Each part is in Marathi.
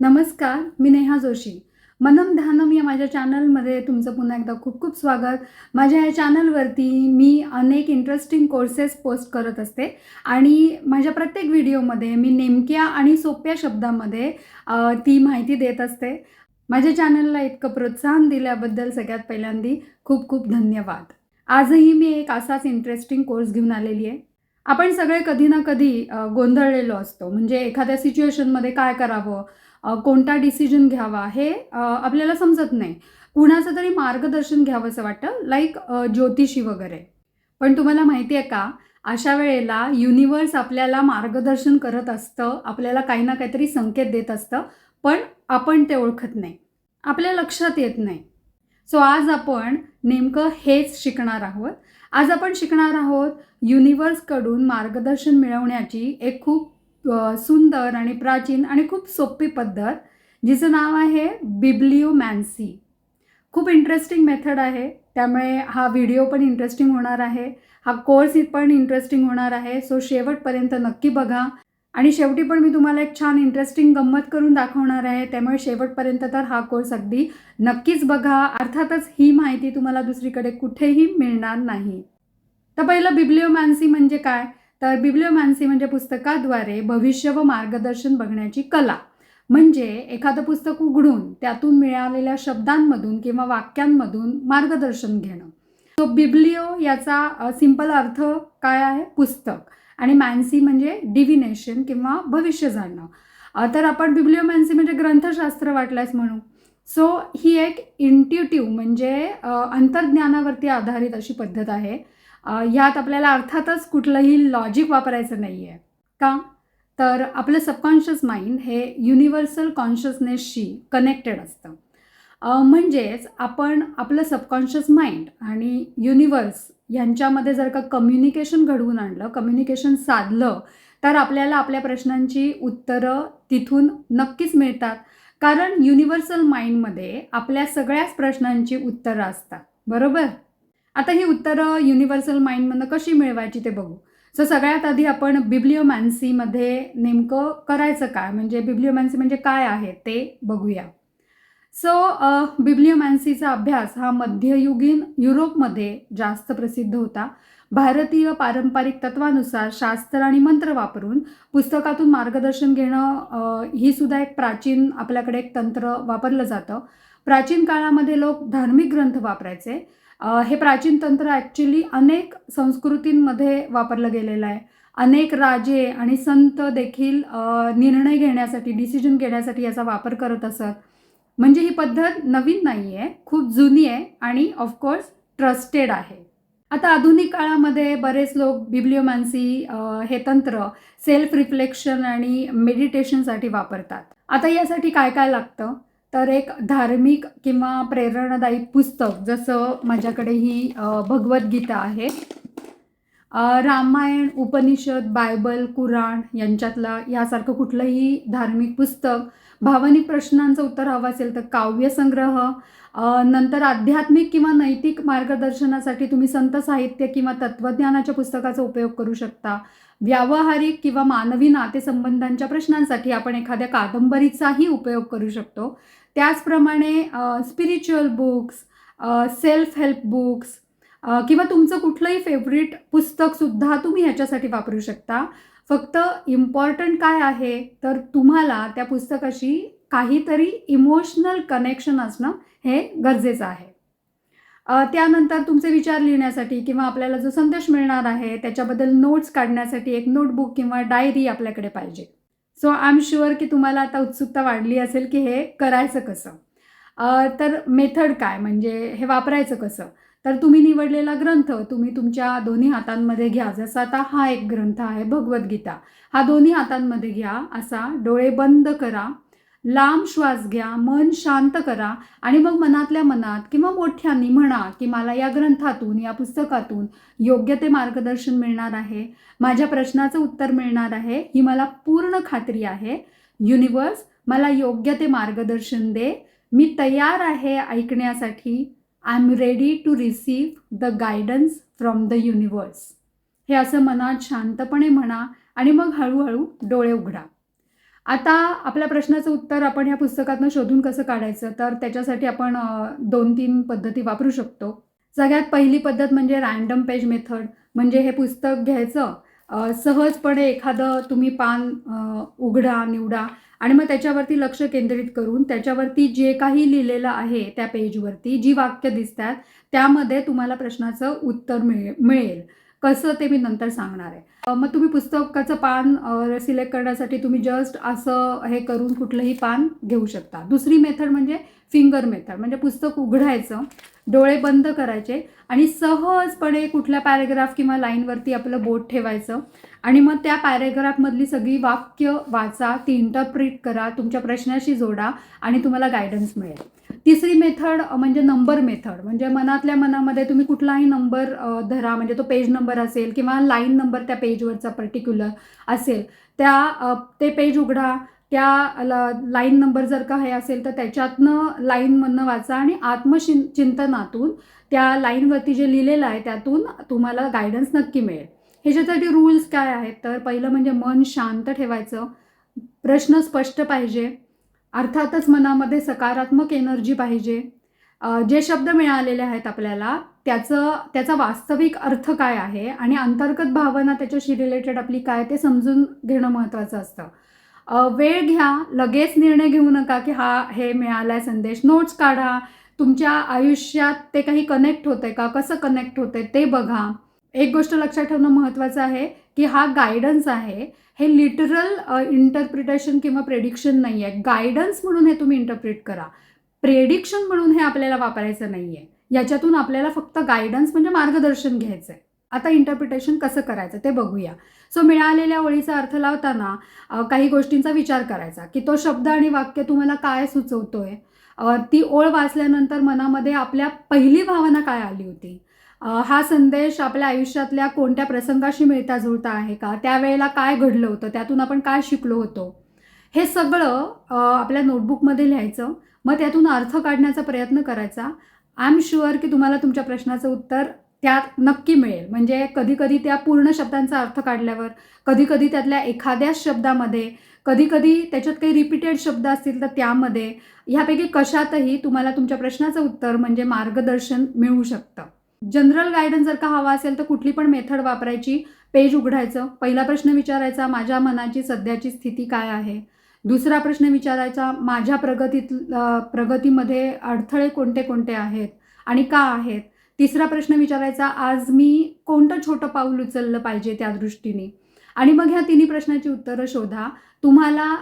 नमस्कार, मी नेहा जोशी. मनम ध्यानम या माझ्या चॅनलमध्ये तुमचं पुन्हा एकदा खूप खूप स्वागत. माझ्या या चॅनलवरती मी अनेक इंटरेस्टिंग कोर्सेस पोस्ट करत असते आणि माझ्या प्रत्येक व्हिडिओमध्ये मी नेमक्या आणि सोप्या शब्दामध्ये ती माहिती देत असते. माझ्या चॅनलला इतकं प्रोत्साहन दिल्याबद्दल सगळ्यात पहिल्यांदा खूप खूप धन्यवाद. आजही मी एक असाच इंटरेस्टिंग कोर्स घेऊन आलेली आहे. आपण सगळे कधी ना कधी गोंधळलेलो असतो. म्हणजे एखाद्या सिच्युएशनमध्ये काय करावं, कोणता डिसिजन घ्यावा हे आपल्याला समजत नाही. कुणाचं तरी मार्गदर्शन घ्यावंसं वाटतं, लाईक ज्योतिषी वगैरे. पण तुम्हाला माहिती आहे का, अशा वेळेला युनिव्हर्स आपल्याला मार्गदर्शन करत असतं, आपल्याला काही ना काहीतरी संकेत देत असतं, पण आपण ते ओळखत नाही, आपल्या लक्षात येत नाही. सो आज आपण नेमकं हेच शिकणार आहोत. आज आपण शिकणार आहोत युनिव्हर्सकडून मार्गदर्शन मिळवण्याची एक खूप सुंदर आणि प्राचीन आणि खूप सोपी पद्धत, जिचं नाव आहे बिब्लिओमॅन्सी. खूप इंटरेस्टिंग मेथड आहे, त्यामुळे हा व्हिडिओ पण इंटरेस्टिंग होणार आहे, हा कोर्स पण इंटरेस्टिंग होणार आहे. सो शेवटपर्यंत नक्की बघा आणि शेवटी पण मी तुम्हाला एक छान इंटरेस्टिंग गंमत करून दाखवणार आहे. त्यामुळे शेवटपर्यंत तर हा कोर्स अगदी नक्कीच बघा. अर्थातच ही माहिती तुम्हाला दुसरीकडे कुठेही मिळणार नाही. तर पहिलं बिब्लिओमॅन्सी म्हणजे काय? तर बिब्लिओमॅन्सी म्हणजे पुस्तकाद्वारे भविष्य व मार्गदर्शन बघण्याची कला. म्हणजे एखादं पुस्तक उघडून त्यातून मिळालेल्या शब्दांमधून किंवा वाक्यांमधून मार्गदर्शन घेणं. तो बिब्लिओ याचा सिंपल अर्थ काय आहे? पुस्तक. आणि मॅन्सी म्हणजे डिव्हिनेशन किंवा भविष्य जाणणं. तर आपण बिब्लिओमॅन्सी म्हणजे ग्रंथशास्त्र वाटल्यास म्हणू. सो ही एक इंट्युटिव्ह म्हणजे अंतर्ज्ञानावरती आधारित अशी पद्धत आहे. ह्यात आपल्याला अर्थातच कुठलंही लॉजिक वापरायचं नाही आहे. का? तर आपलं सबकॉन्शियस माइंड हे युनिव्हर्सल कॉन्शियसनेसशी कनेक्टेड असतं. म्हणजेच आपण आपलं सबकॉन्शियस माइंड आणि युनिव्हर्स यांच्यामध्ये जर का कम्युनिकेशन घडवून आणलं, कम्युनिकेशन साधलं, तर आपल्याला आपल्या प्रश्नांची उत्तरं तिथून नक्कीच मिळतात. कारण युनिव्हर्सल माइंडमध्ये आपल्या सगळ्याच प्रश्नांची उत्तरं असतात, बरोबर? आता ही उत्तरं युनिव्हर्सल माइंडमधनं कशी मिळवायची ते बघू. सो सगळ्यात आधी आपण बिब्लिओमॅन्सीमध्ये नेमकं करायचं काय, म्हणजे बिब्लिओमॅन्सी म्हणजे काय आहे ते बघूया. सो बिब्लिओमॅन्सीचा अभ्यास हा मध्ययुगीन युरोपमध्ये जास्त प्रसिद्ध होता. भारतीय पारंपरिक तत्वानुसार शास्त्र आणि मंत्र वापरून पुस्तकातून मार्गदर्शन घेणं ही सुद्धा एक प्राचीन आपल्याकडे एक तंत्र वापरलं जातं. प्राचीन काळामध्ये लोक धार्मिक ग्रंथ वापरायचे. हे प्राचीन तंत्र ॲक्च्युली अनेक संस्कृतींमध्ये वापरलं गेलेलं आहे. अनेक राजे आणि संत देखील निर्णय घेण्यासाठी, डिसिजन घेण्यासाठी याचा वापर करत असत. म्हणजे ही पद्धत नवीन नाही आहे, खूप जुनी आहे आणि ऑफकोर्स ट्रस्टेड आहे. आता आधुनिक काळामध्ये बरेच लोक बिब्लिओमॅन्सी हे तंत्र सेल्फ रिफ्लेक्शन आणि मेडिटेशनसाठी वापरतात. आता यासाठी काय काय लागतं? तर एक धार्मिक किंवा प्रेरणादायी पुस्तक, जसं माझ्याकडे ही भगवद्गीता आहे. रामायण, उपनिषद, बायबल, कुराण यांच्यातला यासारखं कुठलंही धार्मिक पुस्तक. भावनिक प्रश्नांचं उत्तर हवं असेल तर काव्यसंग्रह. नंतर आध्यात्मिक किंवा नैतिक मार्गदर्शनासाठी तुम्ही संत साहित्य किंवा तत्त्वज्ञानाच्या पुस्तकाचा उपयोग करू शकता. व्यावहारिक किंवा मानवी नातेसंबंधांच्या प्रश्नांसाठी आपण एखाद्या कादंबरीचाही उपयोग करू शकतो. त्याचप्रमाणे spiritual books, self help books किंवा तुमचं कुठलंही फेवरेट पुस्तकसुद्धा तुम्ही ह्याच्यासाठी वापरू शकता. फक्त इम्पॉर्टंट काय आहे, तर तुम्हाला त्या पुस्तकाशी काहीतरी इमोशनल कनेक्शन असणं हे गरजेचं आहे. त्यानंतर तुमचे विचार लिहिण्यासाठी किंवा आपल्याला जो संदेश मिळणार आहे त्याच्याबद्दल नोट्स काढण्यासाठी एक नोटबुक किंवा डायरी आपल्याकडे पाहिजे. सो आय एम शुअर की तुम्हाला आता उत्सुकता वाढली असेल की हे करायचं कसं. तर मेथड काय, म्हणजे हे वापरायचं कसं? तर तुम्ही निवडलेला ग्रंथ तुम्ही तुमच्या दोन्ही हातांमध्ये घ्या. जसा आता हा एक ग्रंथ आहे भगवद्गीता, हा दोन्ही हातांमध्ये घ्या. असा डोळे बंद करा, लांब श्वास घ्या, मन शांत करा आणि मग मनातल्या मनात किंवा मोठ्यांनी म्हणा की मला या ग्रंथातून, या पुस्तकातून योग्य ते मार्गदर्शन मिळणार आहे, माझ्या प्रश्नाचं उत्तर मिळणार आहे, ही मला पूर्ण खात्री आहे. युनिव्हर्स मला योग्य ते मार्गदर्शन दे, मी तयार आहे ऐकण्यासाठी. I am ready to receive the guidance from the universe. हे असं मनात शांतपणे म्हणा आणि मग हळूहळू डोळे उघडा. आता आपल्या प्रश्नाचं उत्तर आपण ह्या पुस्तकातनं शोधून कसं काढायचं, तर त्याच्यासाठी आपण 2-3 पद्धती वापरू शकतो. सगळ्यात पहिली पद्धत म्हणजे रँडम पेज मेथड. म्हणजे हे पुस्तक घ्यायचं, सहजपणे एखादं तुम्ही पान उघडा, निवडा आणि मग त्याच्यावरती लक्ष केंद्रित करून त्याच्यावरती जे काही लिहिलेलं आहे त्या पेजवरती, जी वाक्य दिसतात, त्यामध्ये तुम्हाला प्रश्नाचं उत्तर मिळेल. कसं ते मी नंतर सांगणार आहे. मग तुम्ही पुस्तकाचं पान सिलेक्ट करण्यासाठी तुम्ही जस्ट असं हे करून कुठलंही पान घेऊ शकता. दुसरी मेथड म्हणजे फिंगर मेथड. म्हणजे पुस्तक उघडायचं, डोळे बंद करायचे आणि सहजपणे कुठल्या पॅरेग्राफ किंवा लाईनवरती आपलं बोट ठेवायचं आणि मग त्या पॅरेग्राफमधली सगळी वाक्य वाचा, ती इंटरप्रिट करा, तुमच्या प्रश्नाशी जोडा आणि तुम्हाला गायडन्स मिळेल. तिसरी मेथड म्हणजे नंबर मेथड. म्हणजे मनातल्या मनामध्ये तुम्ही कुठलाही नंबर धरा, म्हणजे तो पेज नंबर असेल किंवा लाईन नंबर त्या पेजवरचा पर्टिक्युलर असेल, ते पेज उघडा, त्या लाईन नंबर जर का हे असेल तर त्याच्यातनं लाईनमधनं वाचा आणि चिंतनातून त्या लाईनवरती जे लिहिलेलं आहे त्यातून तुम्हाला गायडन्स नक्की मिळेल. ह्याच्यासाठी रूल्स काय आहेत, तर पहिलं म्हणजे मन शांत ठेवायचं, प्रश्न स्पष्ट पाहिजे, अर्थातच मनामध्ये सकारात्मक एनर्जी पाहिजे, जे शब्द मिळालेले आहेत आपल्याला त्याचा वास्तविक अर्थ काय आहे आणि अंतर्गत भावना त्याच्याशी रिलेटेड आपली काय ते समजून घेणं महत्त्वाचं असतं. वेळ घ्या, लगेच निर्णय घेऊ नका की हे मिळालाय संदेश. नोट्स काढा, तुमच्या आयुष्यात ते काही कनेक्ट होतंय का, कसं कनेक्ट होतंय ते बघा. एक गोष्ट लक्षात ठेवणं महत्त्वाचं आहे की हा गायडन्स आहे, हे लिटरल इंटरप्रिटेशन किंवा प्रेडिक्शन नाही आहे. गायडन्स म्हणून हे तुम्ही इंटरप्रिट करा, प्रेडिक्शन म्हणून हे आपल्याला वापरायचं नाही आहे. याच्यातून आपल्याला फक्त गायडन्स म्हणजे मार्गदर्शन घ्यायचं आहे. आता इंटरप्रिटेशन कसं करायचं ते बघूया. सो मिळालेल्या ओळीचा अर्थ लावताना काही गोष्टींचा विचार करायचा की तो शब्द आणि वाक्य तुम्हाला काय सुचवतोय, ती ओळ वाचल्यानंतर मनामध्ये आपल्या पहिली भावना काय आली होती, हा संदेश आपल्या आयुष्यातल्या कोणत्या प्रसंगाशी मिळता जुळता आहे का, त्यावेळेला काय घडलं होतं, त्यातून आपण काय शिकलो होतो, हे सगळं आपल्या नोटबुकमध्ये लिहायचं. मग त्यातून अर्थ काढण्याचा प्रयत्न करायचा. आय एम शुअर की तुम्हाला तुमच्या प्रश्नाचं उत्तर त्यात नक्की मिळेल. म्हणजे कधीकधी त्या पूर्ण शब्दांचा अर्थ काढल्यावर, कधीकधी त्यातल्या एखाद्याच शब्दामध्ये, कधीकधी त्याच्यात काही रिपीटेड शब्द असतील तर त्यामध्ये, ह्यापैकी कशातही तुम्हाला तुमच्या प्रश्नाचं उत्तर म्हणजे मार्गदर्शन मिळू शकतं. जनरल गायडन्स जर का हवा असेल तर कुठली पण मेथड वापरायची. पेज उघडायचं, पहिला प्रश्न विचारायचा, माझ्या मनाची सध्याची स्थिती काय आहे. दुसरा प्रश्न विचारायचा, माझ्या प्रगतीमध्ये अडथळे कोणते कोणते आहेत आणि का आहेत. तिसरा प्रश्न विचारायचा, आज मी कोणतं छोटं पाऊल उचललं पाहिजे त्या दृष्टीने. आणि मग ह्या तिन्ही प्रश्नाची उत्तरं शोधा. तुम्हाला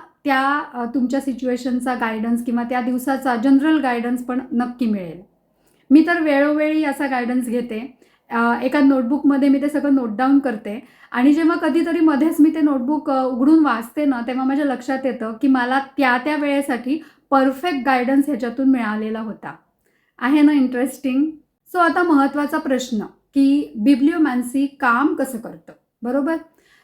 तुमच्या सिच्युएशनचा गायडन्स किंवा त्या दिवसाचा जनरल गायडन्स पण नक्की मिळेल. मी तर वेळोवेळी असा गायडन्स घेते. एका नोटबुकमध्ये मी ते सगळं नोट डाऊन करते आणि जेव्हा कधीतरी मध्येच मी ते नोटबुक उघडून वाचते ना, तेव्हा माझ्या लक्षात येतं की मला त्या वेळेसाठी परफेक्ट गायडन्स ह्याच्यातून मिळालेला होता. आहे ना इंटरेस्टिंग? सो आता महत्त्वाचा प्रश्न की बिब्लिओमॅन्सी काम कसं करतं, बरोबर?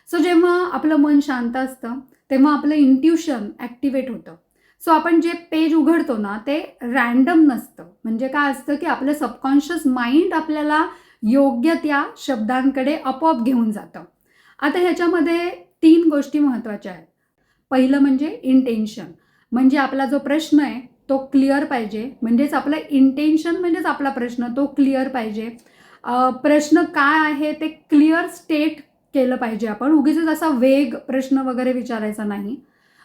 सो जेव्हा आपलं मन शांत असतं तेव्हा आपलं इंट्युशन ॲक्टिवेट होतं. सो आपण जे पेज उघडतो ना ते रँडम नसतं. म्हणजे काय असतं की आपलं सबकॉन्शियस माइंड आपल्याला योग्य त्या शब्दांकडे आपोआप घेऊन जातं. आता ह्याच्यामध्ये 3 गोष्टी महत्त्वाच्या आहेत. पहिलं म्हणजे इंटेन्शन. म्हणजे आपला जो प्रश्न आहे तो क्लिअर पाहिजे. म्हणजेच आपलं इंटेन्शन म्हणजेच आपला प्रश्न तो क्लिअर पाहिजे. प्रश्न काय आहे ते क्लिअर स्टेट केलं पाहिजे आपण. उगीचच असा वेग प्रश्न वगैरे विचारायचा नाही.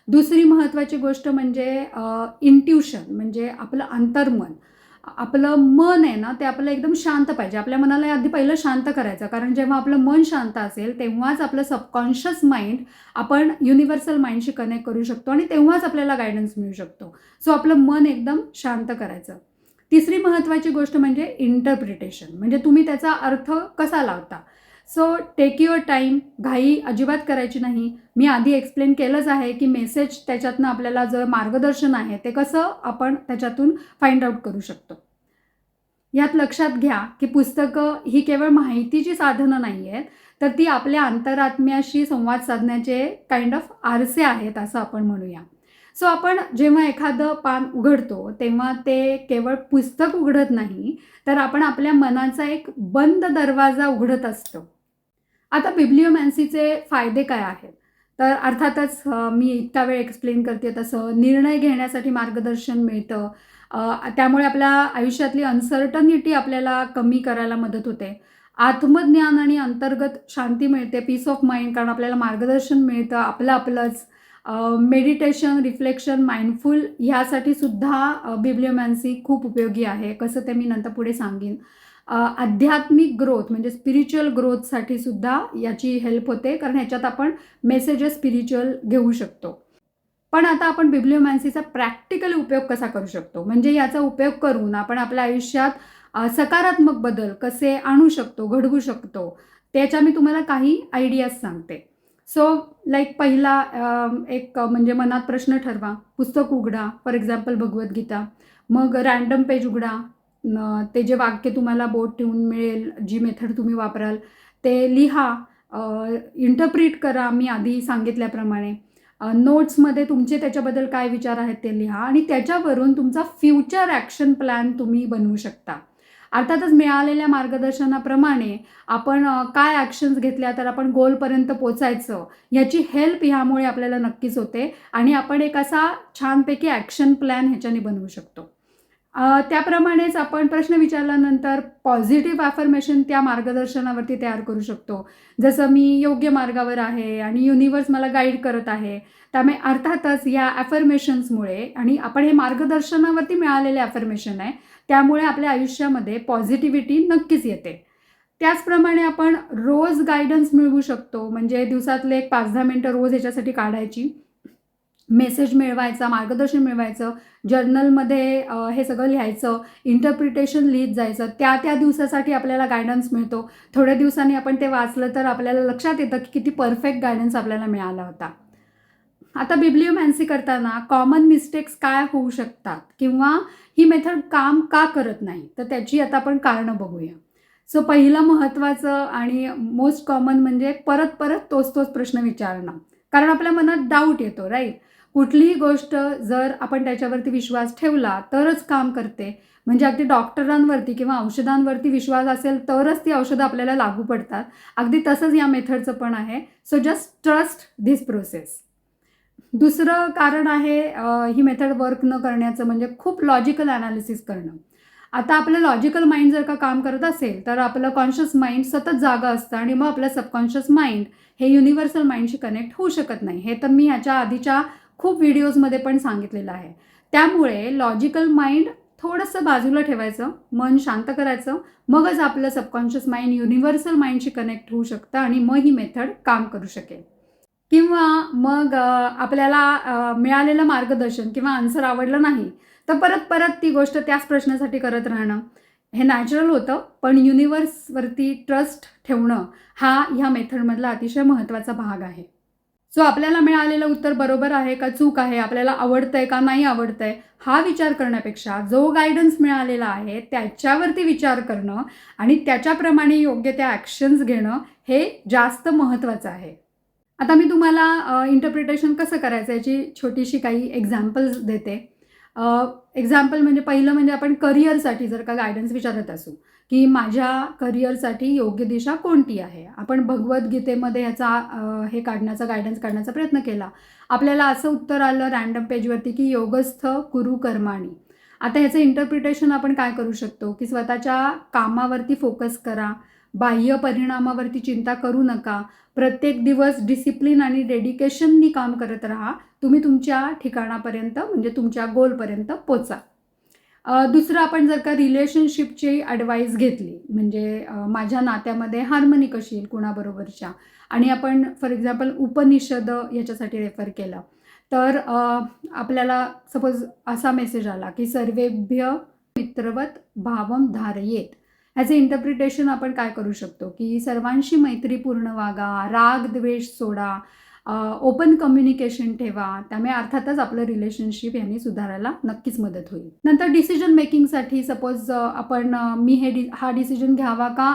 दुसरी महत्त्वाची गोष्ट म्हणजे इंट्युशन. म्हणजे आपलं अंतर्मन, आपलं मन आहे ना ते आपलं एकदम शांत पाहिजे. आपल्या मनाला आधी पहिलं शांत करायचं, कारण जेव्हा आपलं मन शांत असेल तेव्हाच आपलं सबकॉन्शियस माइंड आपण युनिव्हर्सल माइंडशी कनेक्ट करू शकतो आणि तेव्हाच आपल्याला गायडन्स मिळू शकतो. सो आपलं मन एकदम शांत करायचं. तिसरी महत्त्वाची गोष्ट म्हणजे इंटरप्रिटेशन. म्हणजे तुम्ही त्याचा अर्थ कसा लावता. So take your time. घाई अजिबात करायची नाही. मी आधी एक्सप्लेन केलंच आहे की मेसेज त्याच्यातनं आपल्याला जर मार्गदर्शन आहे ते कसं आपण त्याच्यातून फाइंड आउट करू शकतो. यात लक्षात घ्या की पुस्तकं ही केवळ माहितीची साधनं नाही आहेत, तर ती आपल्या अंतरात्म्याशी संवाद साधण्याचे काइंड ऑफ आरसे आहेत असं आपण म्हणूया. सो आपण जेव्हा एखादं पान उघडतो तेव्हा ते केवळ पुस्तक उघडत नाही, तर आपण आपल्या मनाचा एक बंद दरवाजा उघडत असतो. आता बिब्लिओमॅन्सीचे फायदे काय आहेत, तर अर्थातच मी इतका वेळ एक्सप्लेन करते तसं निर्णय घेण्यासाठी मार्गदर्शन मिळतं. त्यामुळे आपल्या आयुष्यातली अनसर्टनिटी आपल्याला कमी करायला मदत होते. आत्मज्ञान आणि अंतर्गत शांती मिळते, पीस ऑफ माइंड, कारण आपल्याला मार्गदर्शन मिळतं आपलंच. मेडिटेशन, रिफ्लेक्शन, माइंडफुल ह्यासाठी सुद्धा बिब्लिओमॅन्सी खूप उपयोगी आहे. कसं ते मी नंतर पुढे सांगेन. आध्यात्मिक ग्रोथ म्हणजे स्पिरिच्युअल ग्रोथसाठी सुद्धा याची हेल्प होते, कारण ह्याच्यात आपण मेसेजेस स्पिरिच्युअल घेऊ शकतो. पण आता आपण बिब्लिओमॅन्सीचा प्रॅक्टिकल उपयोग कसा करू शकतो, म्हणजे याचा उपयोग करून आपण आपल्या आयुष्यात सकारात्मक बदल कसे आणू शकतो, घडवू शकतो, त्याच्या मी तुम्हाला काही आयडियाज सांगते. सो लाईक पहिला एक म्हणजे मनात प्रश्न ठरवा, पुस्तक उघडा, फॉर एक्झाम्पल भगवद्गीता, मग रँडम पेज उघडा, ते जे वाक्य तुम्हाला बोट ठेवून मिळेल, जी मेथड तुम्ही वापराल ते लिहा, इंटरप्रिट करा मी आधी सांगितल्याप्रमाणे. नोट्समध्ये तुमचे त्याच्याबद्दल काय विचार आहेत ते लिहा आणि त्याच्यावरून तुमचा फ्युचर ॲक्शन प्लॅन तुम्ही बनवू शकता. अर्थातच मिळालेल्या मार्गदर्शनाप्रमाणे आपण काय ॲक्शन्स घेतल्या तर आपण गोलपर्यंत पोचायचं, ह्याची हेल्प ह्यामुळे आपल्याला नक्कीच होते आणि आपण एक असा छानपैकी ॲक्शन प्लॅन ह्याच्याने बनवू शकतो. त्याप्रमाणेच आपण प्रश्न विचारल्यानंतर पॉझिटिव्ह ॲफर्मेशन त्या मार्गदर्शनावरती तयार करू शकतो. जसं मी योग्य मार्गावर आहे आणि युनिव्हर्स मला गाईड करत आहे. त्यामुळे अर्थातच या ॲफर्मेशन्समुळे, आणि आपण हे मार्गदर्शनावरती मिळालेले ॲफर्मेशन आहे, त्यामुळे आपल्या आयुष्यामध्ये पॉझिटिव्हिटी नक्कीच येते. त्याचप्रमाणे आपण रोज गाईडन्स मिळवू शकतो, म्हणजे दिवसातले एक 5-10 मिनटं रोज ह्याच्यासाठी काढायची. मेसेज मिळवायचा, मार्गदर्शन मिळवायचं, जर्नलमध्ये हे सगळं लिहायचं, इंटरप्रिटेशन लिहित जायचं. त्या दिवसासाठी आपल्याला गायडन्स मिळतो. थोड्या दिवसांनी आपण ते वाचलं तर आपल्याला लक्षात येतं की किती परफेक्ट गायडन्स आपल्याला मिळाला होता. आता बिब्लिओमॅन्सी करताना कॉमन मिस्टेक्स काय होऊ शकतात किंवा ही मेथड काम का करत नाही, तर त्याची आता आपण कारणं बघूया. सो पहिलं महत्त्वाचं आणि मोस्ट कॉमन म्हणजे परत तोच प्रश्न विचारणं. कारण आपल्या मनात डाऊट येतो, राईट? कुठलीही गोष्ट जर आपण त्याच्यावरती विश्वास ठेवला तरच काम करते. म्हणजे अगदी डॉक्टरांवरती किंवा औषधांवरती विश्वास असेल तरच ती औषधं आपल्याला लागू पडतात. अगदी तसंच या मेथडचं पण आहे. So just trust this process. दुसरं कारण आहे ही मेथड वर्क न करण्याचं, म्हणजे खूप लॉजिकल ॲनालिसिस करणं. आता आपलं लॉजिकल माइंड जर का काम करत असेल तर आपलं कॉन्शियस माइंड सतत जागा असतं आणि मग आपलं सबकॉन्शियस माइंड हे युनिव्हर्सल माइंडशी कनेक्ट होऊ शकत नाही. हे तर मी ह्याच्या आधीच्या खूप व्हिडिओजमध्ये पण सांगितलेलं आहे. त्यामुळे लॉजिकल माइंड थोडंसं बाजूला ठेवायचं, मन शांत करायचं, मगच आपलं सबकॉन्शियस माइंड युनिव्हर्सल माइंडशी कनेक्ट होऊ शकतं आणि मग ही मेथड काम करू शकेल. किंवा मग आपल्याला मिळालेलं मार्गदर्शन किंवा आन्सर आवडलं नाही तर परत ती गोष्ट त्याच प्रश्नासाठी करत राहणं हे नॅचरल होतं. पण युनिव्हर्सवरती ट्रस्ट ठेवणं हा ह्या मेथडमधला अतिशय महत्त्वाचा भाग आहे. सो आपल्याला मिळालेलं उत्तर बरोबर आहे का चूक आहे, आपल्याला आवडतंय का नाही आवडतंय, हा विचार करण्यापेक्षा जो गायडन्स मिळालेला आहे त्याच्यावरती विचार करणं आणि त्याच्याप्रमाणे योग्य त्या ॲक्शन्स घेणं हे जास्त महत्त्वाचं आहे. आता मी तुम्हाला इंटरप्रिटेशन कसं करायचं याची छोटीशी काही एक्झाम्पल्स देते. एक्झाम्पल म्हणजे पहिलं म्हणजे आपण करिअरसाठी जर का गायडन्स विचारत असू की माझ्या करिअरसाठी योग्य दिशा कोणती आहे, आपण भगवद्गीतेमध्ये ह्याचा हे काढण्याचा गायडन्स काढण्याचा प्रयत्न केला. आपल्याला असं उत्तर आलं रँडम पेजवरती की योगस्थ कुरु कर्माणी. आता ह्याचं इंटरप्रिटेशन आपण काय करू शकतो की स्वतःच्या कामावरती फोकस करा, बाह्य परिणामावरती चिंता करू नका, प्रत्येक दिवस डिसिप्लिन आणि डेडिकेशननी काम करत राहा, तुम्ही तुमच्या ठिकाणापर्यंत म्हणजे तुमच्या गोलपर्यंत पोचा. दुसरं आपण जर का रिलेशनशिपची ॲडवाईस घेतली, म्हणजे माझ्या नात्यामध्ये हार्मनी कशी येईल कुणाबरोबरच्या, आणि आपण फॉर एक्झाम्पल उपनिषद याच्यासाठी रेफर केलं तर आपल्याला सपोज असा मेसेज आला की सर्वेभ्य मित्रवत भावम धारयेत. ह्याचे इंटरप्रिटेशन आपण काय करू शकतो की सर्वांशी मैत्रीपूर्ण वागा, राग द्वेष सोडा, ओपन कम्युनिकेशन ठेवा. त्यामुळे अर्थातच आपलं रिलेशनशिप यांनी सुधारायला नक्कीच मदत होईल. नंतर डिसिजन मेकिंगसाठी सपोज आपण मी हा डिसिजन घ्यावा का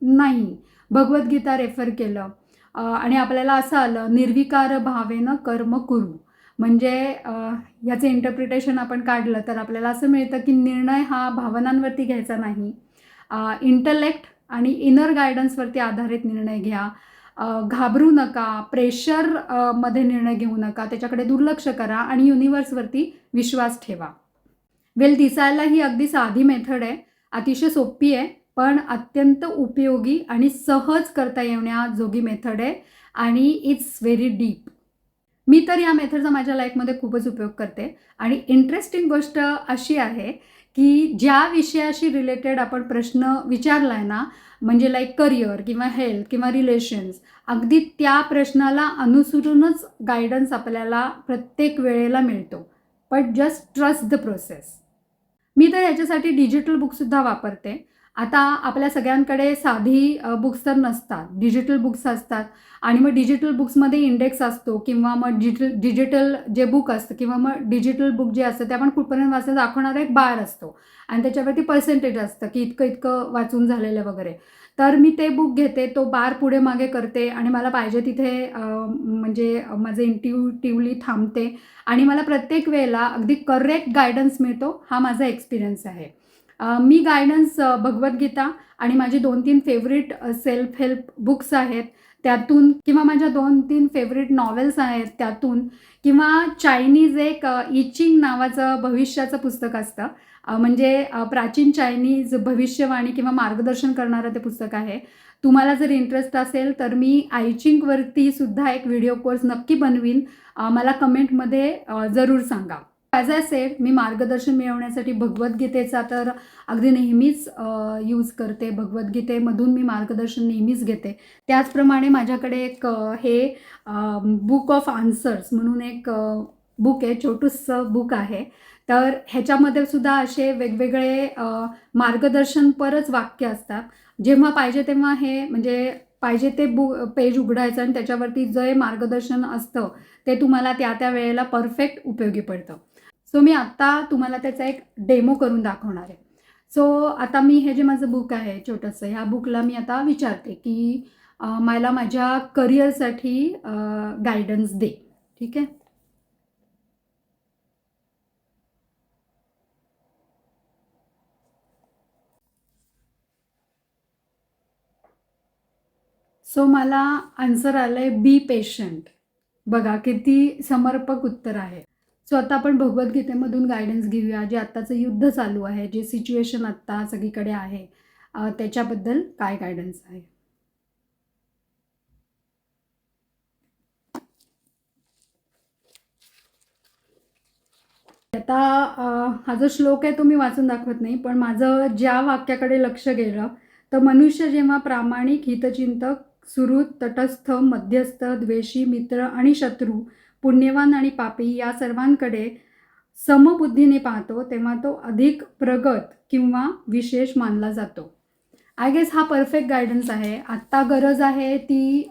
नाही, भगवद्गीता रेफर केलं आणि आपल्याला असं आलं निर्विकार भावेनं कर्म करू. म्हणजे ह्याचं इंटरप्रिटेशन आपण काढलं तर आपल्याला असं मिळतं की निर्णय हा भावनांवरती घ्यायचा नाही, इंटलेक्ट आणि इनर गायडन्सवरती आधारित निर्णय घ्या. घाबरू नका, प्रेशर मध्ये निर्णय घेऊ नका, त्याच्याकडे दुर्लक्ष करा आणि युनिवर्सवरती विश्वास ठेवा. दिसायला ही अगदी साधी मेथड आहे, अतिशय सोपी आहे, पण अत्यंत उपयोगी आणि सहज करता येण्याजोगी मेथड आहे आणि इट्स व्हेरी डीप. मी तर या मेथडचा माझ्या लाईफमध्ये खूपच उपयोग करते आणि इंटरेस्टिंग गोष्ट अशी आहे की ज्या विषयाशी रिलेटेड आपण प्रश्न विचारला आहे ना, म्हणजे लाईक करिअर किंवा हेल्थ किंवा रिलेशन्स, अगदी त्या प्रश्नाला अनुसरूनच गायडन्स आपल्याला प्रत्येक वेळेला मिळतो. But just trust the process. मी तर ह्याच्यासाठी डिजिटल बुकसुद्धा वापरते. आता आपल्या सगळ्यांकडे साधी बुक्स तर नसतात, डिजिटल बुक्स असतात आणि मग डिजिटल बुक्समध्ये इंडेक्स असतो किंवा मग डिजिटल जे बुक असतं किंवा मग डिजिटल बुक जे असतं ते आपण कुठपर्यंत वाचलं दाखवणारा एक बार असतो आणि त्याच्यावरती पर्सेंटेज असतं की इतकं इतकं वाचून झालेलं वगैरे. तर मी ते बुक घेते, तो बार पुढे मागे करते आणि मला पाहिजे तिथे म्हणजे माझं इंट्युटिव्हली थांबते आणि मला प्रत्येक वेळेला अगदी करेक्ट गायडन्स मिळतो. हा माझा एक्सपिरियन्स आहे. मी गायडन्स भगवद्गीता आणि माझी 2-3 फेवरेट सेल्फ हेल्प बुक्स आहेत त्यातून, किंवा माझ्या 2-3 फेवरेट नॉवेल्स आहेत त्यातून, किंवा चायनीज एक ई चिंग नावाचं भविष्याचं पुस्तक असतं. म्हणजे प्राचीन चायनीज भविष्यवाणी किंवा मार्गदर्शन करणारं ते पुस्तक आहे. तुम्हाला जर इंटरेस्ट असेल तर मी आय चिंगवरती सुद्धा एक व्हिडिओ कोर्स नक्की बनवीन. मला कमेंटमध्ये जरूर सांगा. ॲज आय सेड, मी मार्गदर्शन मिळवण्यासाठी भगवद्गीतेचा तर अगदी नेहमीच यूज करते. भगवद्गीतेमधून मी मार्गदर्शन नेहमीच घेते. त्याचप्रमाणे माझ्याकडे एक हे बुक ऑफ आन्सर्स म्हणून एक बुक आहे, छोटूसं बुक आहे. तर ह्याच्यामध्ये सुद्धा असे वेगवेगळे मार्गदर्शनपरच वाक्य असतात. जेव्हा पाहिजे तेव्हा हे म्हणजे पाहिजे ते पेज उघडायचं आणि त्याच्यावरती जे मार्गदर्शन असतं ते तुम्हाला त्या त्या वेळेला परफेक्ट उपयोगी पडतं. सो मी आत्ता तुम्हाला त्याचा एक डेमो करून दाखवणार आहे. सो आता मी हे जे माझं बुक आहे छोटंसं, ह्या बुकला मी आता विचारते की मला माझ्या करिअरसाठी गायडन्स दे. ठीक आहे. सो मला आन्सर आलं आहे बी पेशंट. बघा किती समर्पक उत्तर आहे. सो आता आपण भगवद्गीतेमधून गायडन्स घेऊया. जे आत्ताचं युद्ध चालू आहे, जे सिच्युएशन आत्ता सगळीकडे आहे, त्याच्याबद्दल काय गायडन्स आहे. आता हा जो श्लोक आहे तो मी वाचून दाखवत नाही, पण माझं ज्या वाक्याकडे लक्ष गेलं तर मनुष्य जेव्हा प्रामाणिक, हितचिंतक, सुहृद, तटस्थ, मध्यस्थ, द्वेषी, मित्र आणि शत्रू, पुण्यवान आणि पापी या सर्वांकडे समबुद्धीने पाहतो तेव्हा तो अधिक प्रगत किंवा विशेष मानला जातो. आय गेस हा परफेक्ट गायडन्स आहे. आत्ता गरज आहे ती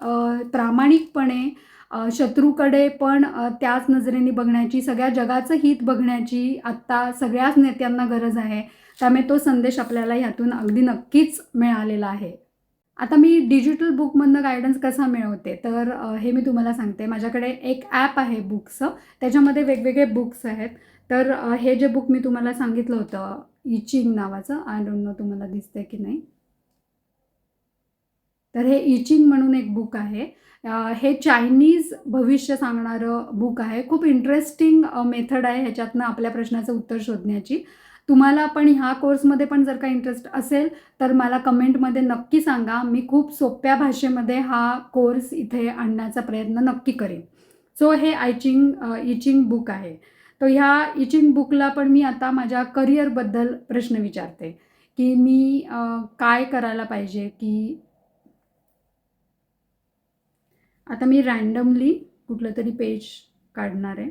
प्रामाणिकपणे शत्रूकडे पण त्याच नजरेने बघण्याची, सगळ्या जगाचं हित बघण्याची आत्ता सगळ्याच नेत्यांना गरज आहे. त्यामुळे तो संदेश आपल्याला ह्यातून अगदी नक्कीच मिळालेला आहे. आता मी डिजिटल बुकमधनं गायडन्स कसा मिळवते तर हे मी तुम्हाला सांगते. माझ्याकडे एक ॲप आहे बुक्सचं, त्याच्यामध्ये वेगवेगळे बुक्स आहेत. तर हे जे बुक मी तुम्हाला सांगितलं होतं ई चिंग नावाचं, आय डोंट नो तुम्हाला दिसतंय की नाही. तर हे ई चिंग म्हणून एक बुक आहे. हे चायनीज भविष्य सांगणारं बुक आहे. खूप इंटरेस्टिंग मेथड आहे ह्याच्यातनं आपल्या प्रश्नाचं उत्तर शोधण्याची. तुम्हाला पण ह्या कोर्समध्ये पण जर का इंटरेस्ट असेल तर मला कमेंटमध्ये नक्की सांगा. मी खूप सोप्या भाषेमध्ये हा कोर्स इथे आणण्याचा प्रयत्न नक्की करेन. सो हे ई चिंग बुक आहे. तर ह्या ई चिंग बुकला पण मी आता माझ्या करिअरबद्दल प्रश्न विचारते की मी काय करायला पाहिजे. की आता मी रँडमली कुठलं तरी पेज काढणार आहे.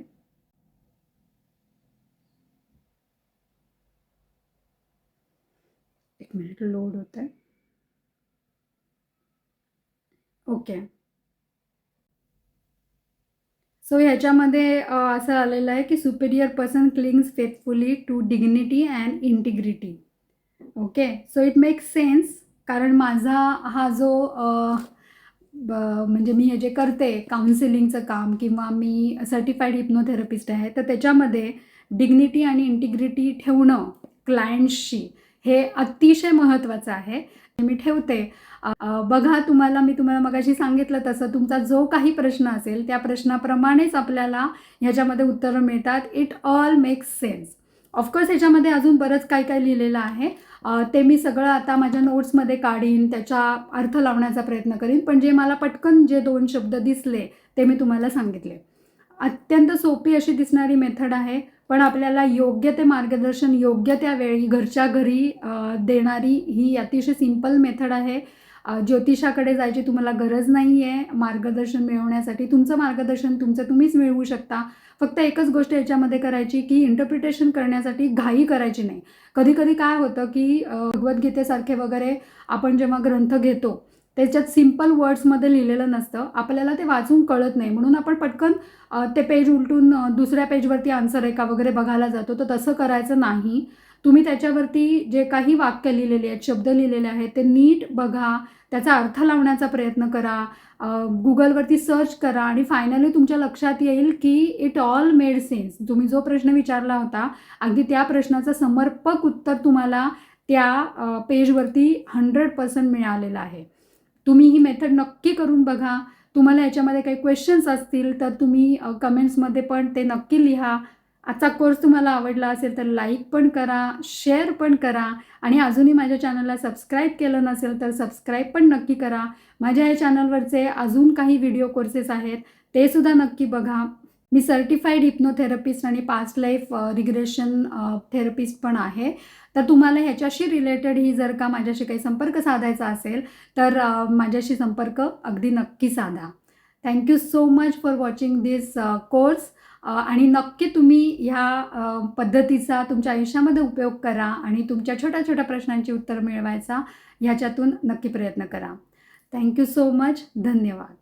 एक मिनिट लोड होत आहे. ओके. सो ह्याच्यामध्ये असं आलेलं आहे की superior person clings faithfully to dignity and integrity. Okay. So it makes sense, कारण माझा हा जो म्हणजे मी हे जे करते काउन्सिलिंगचं काम किंवा मी सर्टिफाईड हिप्नोथेरपिस्ट आहे, तर त्याच्यामध्ये डिग्निटी आणि इंटिग्रिटी ठेवणं क्लायंट्सशी हे अतिशय महत्त्वाचं आहे. मी ठेवते. बघा, मी तुम्हाला मगाशी सांगितलं तसं तुमचा जो काही प्रश्न असेल त्या प्रश्नाप्रमाणेच आपल्याला ह्याच्यामध्ये उत्तरं मिळतात. It all makes sense. Of course ह्याच्यामध्ये अजून बरंच काय काय लिहिलेलं आहे. ते मी सगळं आता माझ्या नोट्समध्ये काढीन, त्याचा अर्थ लावण्याचा प्रयत्न करीन. पण जे मला पटकन जे 2 शब्द दिसले ते मी तुम्हाला सांगितले. अत्यंत सोपी अशी दिसणारी मेथड आहे, पण आपल्याला योग्य ते मार्गदर्शन योग्य त्या वेळी घरच्या घरी देणारी ही अतिशय सिंपल मेथड आहे. ज्योतिषाकडे जायची तुम्हाला गरज नाही आहे मार्गदर्शन मिळवण्यासाठी. तुमचं मार्गदर्शन तुम्हीच मिळवू शकता. फक्त एकच गोष्ट याच्यामध्ये करायची की इंटरप्रिटेशन करण्यासाठी घाई करायची नाही. कधी-कधी काय होतं की भगवद्गीतेसारखे वगैरे आपण जेव्हा ग्रंथ घेतो, त्याच्यात सिंपल वर्ड्समध्ये लिहिलेलं नसतं. आपल्याला ते वाचून कळत नाही. म्हणून आपण पटकन ते पेज उलटून दुसऱ्या पेजवरती आन्सर आहे का वगैरे बघायला जातो. तर तसं करायचं नाही. तुम्ही त्याच्यावरती जे काही वाक्य लिहिलेले आहेत, शब्द लिहिलेले आहेत ते नीट बघा, त्याचा अर्थ लावण्याचा प्रयत्न करा, गुगलवरती सर्च करा आणि फायनली तुमच्या लक्षात येईल की इट ऑल मेड सेन्स. तुम्ही जो प्रश्न विचारला होता अगदी त्या प्रश्नाचं समर्पक उत्तर तुम्हाला त्या पेजवरती 100% मिळालेलं आहे. तुम्ही ही मेथड नक्की करून बघा. तुम्हाला याच्यामध्ये काही क्वेश्चन्स असतील तर तुम्ही कमेंट्समध्ये पण ते नक्की लिहा. आजचा कोर्स तुम्हाला आवडला असेल तर लाईक पण करा, शेअर पण करा आणि अजूनही माझ्या चॅनलला सबस्क्राईब केलं नसेल तर सबस्क्राईब पण नक्की करा. माझ्या या चॅनलवरचे अजून काही व्हिडिओ कोर्सेस आहेत ते सुद्धा नक्की बघा. मी सर्टिफाईड हिप्नोथेरपिस्ट आणि पास्ट लाईफ रिग्रेशन थेरपिस्ट पण आहे. तर तुम्हाला ह्याच्याशी रिलेटेड जर का माझ्याशी काही संपर्क साधायचा असेल तर माझ्याशी संपर्क अगदी नक्की साधा. Thank you so much for watching this course. आणि नक्की तुम्ही ह्या पद्धतीचा तुमच्या आयुष्यामध्ये उपयोग करा आणि तुमच्या छोट्या छोट्या प्रश्नांची उत्तर मिळवायचा ह्याच्यातून नक्की प्रयत्न करा. Thank you so much. धन्यवाद.